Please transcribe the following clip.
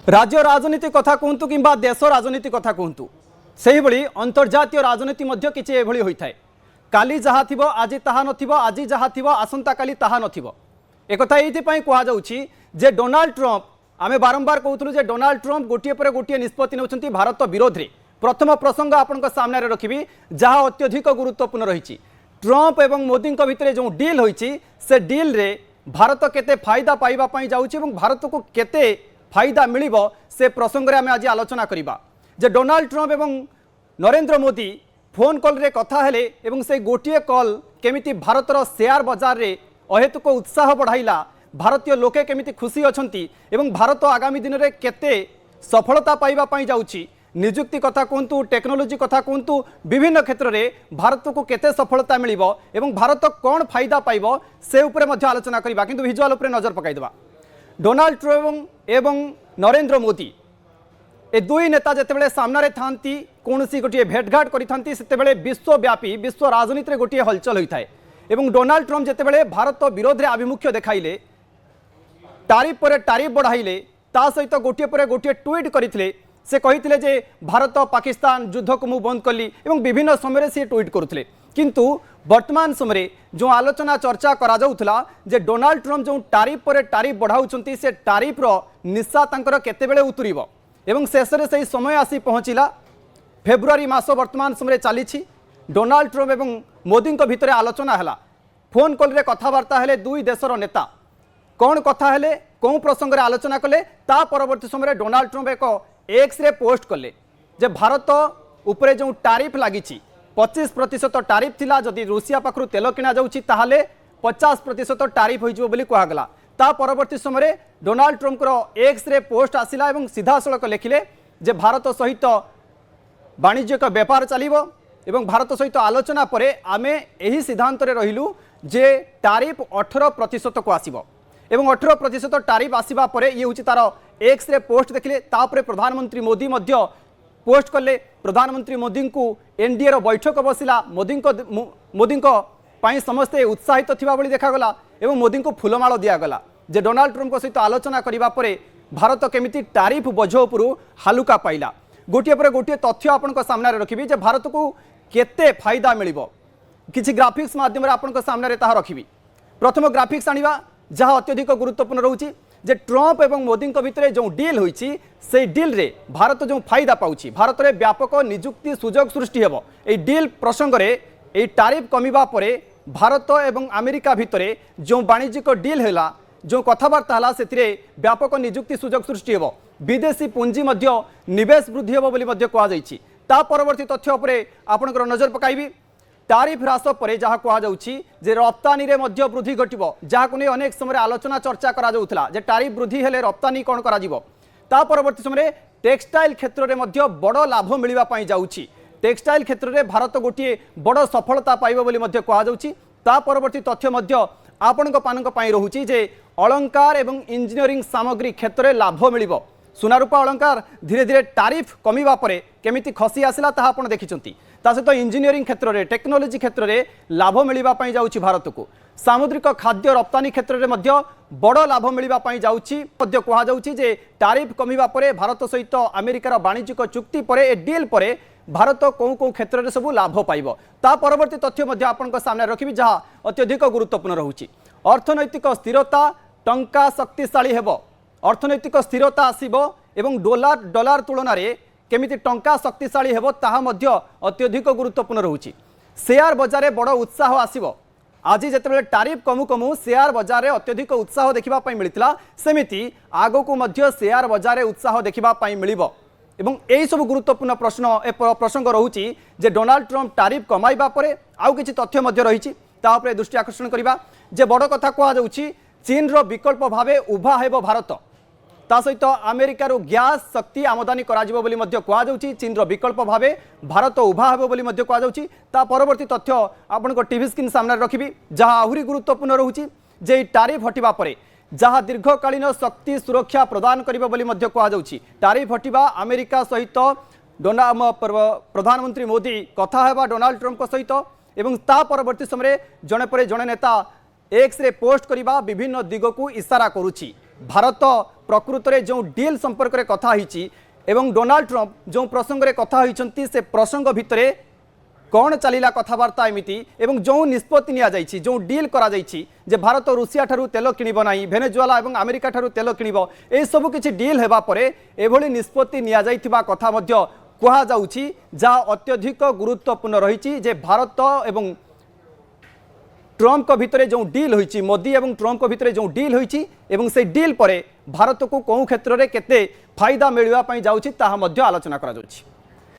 राज्य राजनीति कथा कहतु कि देश राजनीति कथा कहतु से भाई अंतर्जातीय राजनीति किसी एभली होता है। काली जहाँ थी आज ताहा नथिबो, आज जहाँ थी आसंता काली ताहा नथिबो। एक ये कहुच्छी जे डोनाल्ड ट्रंप आमे बारंबार कहूँ जे डोनाल्ड ट्रंप गोटे पर गोटे निष्पत्ति नौकरी भारत विरोध में। प्रथम प्रसंग आपण सामने रखी जहाँ अत्यधिक गुरुत्वपूर्ण रही ट्रंप एवं मोदी भितर जो डील होती से डील रे भारत केते फायदा पाइबा जाउछि एवं भारत को केते फायदा मिलिबो से प्रसंग रे आमे आज आलोचना करिबा। जे डोनाल्ड ट्रंप एवं नरेंद्र मोदी फोन कॉल रे कथा हेले एवं से गोटे कॉल केमिति भारतर शेयर बाजार रे अहेतुक उत्साह बढ़ाइला, भारतीय लोके केमिति खुशी अछंती एवं भारत आगामी दिन में केते सफलता पाइबा पई जाउछि। निजुक्ति कथा कहतु, टेक्नोलोजी कथा कहतु, विभिन्न क्षेत्र में भारत को केते सफलता मिलिबो एवं भारत कौन फायदा पाइबो से उपरे मध्य आलोचना करिबा। किंतु विजुअल उपरे नजर पकाइदेबा। डोनाल्ड ट्रंप एवं नरेंद्र मोदी ए दुई नेता जितेबाला सामने थांती कौन सी गोटे भेटघाट करते से विश्वव्यापी विश्व राजनीति गोटे हलचल होता है। एवं डोनाल्ड ट्रंप जितेबाला भारत विरोध में आभिमुख्य देखाइले, टारिफ पर टारिफ बढ़ाइले, ता सहित गोटे पर गोटे ट्वीट करते से कही जे भारत पाकिस्तान युद्ध को मुझे बंद कली एवं विभिन्न समय से ट्वीट करुले। किंतु वर्तमान समय जो आलोचना चर्चा करा जाउथला जे डोनाल्ड ट्रंप जो टारिफ पर टारिफ बढ़ाउछंती से टारिफ रो निशा तांकर केतेबेले उतुरिबो एवं शेष में सही समय आसी पहुँचला। फेब्रुआरी मास वर्तमान समय चली डोनाल्ड ट्रंप एवं मोदी भितर आलोचना है, फोन कॉल रे कथबार्ता हेले, दुई देशर नेता कौन कथा हेले, कौन प्रसंग रे आलोचना कले। ता परवर्ती समय डोनाल्ड ट्रंप एक एक्स रे पोस्ट कले जे भारत उपरे जो टारिफ लगी 25% टारिफ थिला, जदि रूसिया पाखरु तेल किना जाउछि ताहाले 50% टारिफ होइजो बोली कहगला। ता परवर्ती समय डोनाल्ड ट्रंप एक्स रे पोस्ट आसिला एवं सीधा सड़क लिखिले जे भारत सहित वाणिज्यिक व्यापार चलिबो एवं भारत सहित आलोचना परे आमे एही सिद्धांत रे रहिलु जे टारिफ 18% को आसिबो एवं 18% टारिफ आसिबा परे ये होछि तार एक्स रे पोस्ट देखिले। तापरे प्रधानमंत्री मोदी मध्य पोस्ट कले। प्रधानमंत्री मोदी को एनडीए रो बैठक बसिला, मोदी पाई समस्ते उत्साहित थिबा बोली देखागला एवं मोदी को फूलमाल दिगला जे डोनाल्ड ट्रंप सहित आलोचना करिबा परे भारत केमिति टारिफ बोझ उपरु हालुका पाइला। गोटे पर गोटे तथ्य आपण सामने रखिबी जे भारत को केते फायदा मिलिबो। किछि ग्राफिक्स माध्यम रे आपण सामने ताहा रखिबी। प्रथम ग्राफिक्स आनिबा जहाँ अत्यधिक गुरुत्वपूर्ण रोचे जे ट्रंप एवं मोदी भितर जो डील होइछि से डील रे भारत जो फायदा पाउछि, भारत में व्यापक निजुक्ति सुजोग सृष्टि हेबो। ए डील प्रसंग रे ए टारिफ कमिबा परे भारत एवं अमेरिका भितर जो वाणिज्यिक डील हैला, जो कथबार्ता है से व्यापक निजुक्ति सुजोग सृष्टि हेबो। विदेशी पुंजी मध्य निवेश वृद्धि हेबो बोली मध्य कहा जाइछि। ता परवर्ती तथ्य उपरे आपनकर नजर पकाइबी। टारिफ ह्रास पर जहाँ कहुच्छी जे रप्तानी रे मध्य वृद्धि घटिबो, जहाँ को नहीं अनेक समय आलोचना चर्चा करा जाउथला जे टारिफ वृद्धि हेले रप्तानी कौन करा जिवो। ता परवर्ती समय टेक्सटाइल क्षेत्र में मध्य बड़ लाभ मिलवा पाई जाउछि। टेक्सटाइल क्षेत्र में भारत गोटे बड़ सफलता पाइबो बोली मध्य कहा जाउछि। ता परवर्ती तथ्य मध्य आपणक पानक पाई रहुछि जे अलंकार एवं इंजीनियरिंग सामग्री क्षेत्र में लाभ मिलिबो। सुनारूपा अलंकार धीरे धीरे टारिफ कमिबा परे केमिति खसी आसिला ताहा आपण देखिचंती। ता सहित इंजीनियरिंग क्षेत्र में, टेक्नोलोजी क्षेत्र में लाभ मिलवा पाई जाउछि भारत को। सामुद्रिक खाद्य रप्तानी क्षेत्र में मध्य बड़ लाभ मिलवा पाई जाउछि। मध्य कहा जाउछि जे टारिफ कमिबा परे भारत सहित अमेरिकार वाणिज्यिक चुक्ति परे ए डील परे भारत कौ कौ क्षेत्र में सबू लाभ पाइबो। ता परवर्ती तथ्य मध्य आपन सामने रखिबी जहाँ अत्यधिक गुरुत्वपूर्ण रहुछि। अर्थनैतिक स्थिरता, टंका शक्तिशाली हेबो, अर्थनैतिक स्थिरता आसीबो एवं डॉलर तुलन में केमिति टंका शक्तिशाली हेबो ताहा मध्य अत्यधिक गुरुत्वपूर्ण रहुछि। शेयर बजार में बड़ उत्साह आसीबो। आज जितेबाला टारिफ कमु कमु शेयर बजार में अत्यधिक उत्साह देखा मिलता, सेमिति आगो को मध्य शेयर बजार में उत्साह देखा मिलिबो। एवं यही सब गुरुत्वपूर्ण प्रसंग रहुछि जे डोनाल्ड ट्रंप टारिफ कमाइबा परे आउ किछि तथ्य मध्य रहिछि। ता उपरे दृष्टि आकर्षण करिबा जे बड़ कथा कहा जाउछि चीन रो विकल्प भावे उभा हेबो भारत। ता सहित अमेरिकार गैस शक्ति आमदानी कराजिबो बोली मध्य कहा जाउछि। चीन रो विकल्प भावे भारत उभा हेबो बोली मध्य कहा जाउछि। ता परवर्ती तथ्य आपनको टीवी स्क्रीन सामने रखिबी जहाँ आहुरी गुरुत्वपूर्ण रहुछि जे टारिफ हटिबा परे जहाँ दीर्घकालीन शक्ति सुरक्षा प्रदान करिबो बोली मध्य कहा जाउछि। टारिफ हटिबा अमेरिका सहित प्रधानमंत्री मोदी कथा हेबा डोनाल्ड ट्रंप सहित एवं ता परवर्ती समय जणे परे जणे नेता एक्स रे पोस्ट करिबा विभिन्न दिग को इशारा करुछि। भारत प्रकृत में जो डील संपर्क में कथा एवं डोनाल्ड ट्रंप जो प्रसंग में कथा होती से प्रसंग भितर कौन चलला कथबार्ता एमती एवं जो निष्पत्ति नि जो डील करा जे भारत रूसिया ठारू तेल किणव ना भेनेजुएला और अमेरिका ठारू तेल किणव ए सबु किछि डील हेबा परे एभली निष्पत्ति निया जाइथिबा कथा मध्य कुहा जाउछि जहाँ अत्यधिक गुरुत्वपूर्ण रही जे भारत एवं ट्रंप को भितर जो डील होइछि मोदी एवं ट्रंप को भितर जो डील होइछि एवं से डील परे भारत को कौ क्षेत्र में केते फायदा मिलवा जाउछि ताहा मध्य आलोचना करा जाउछि।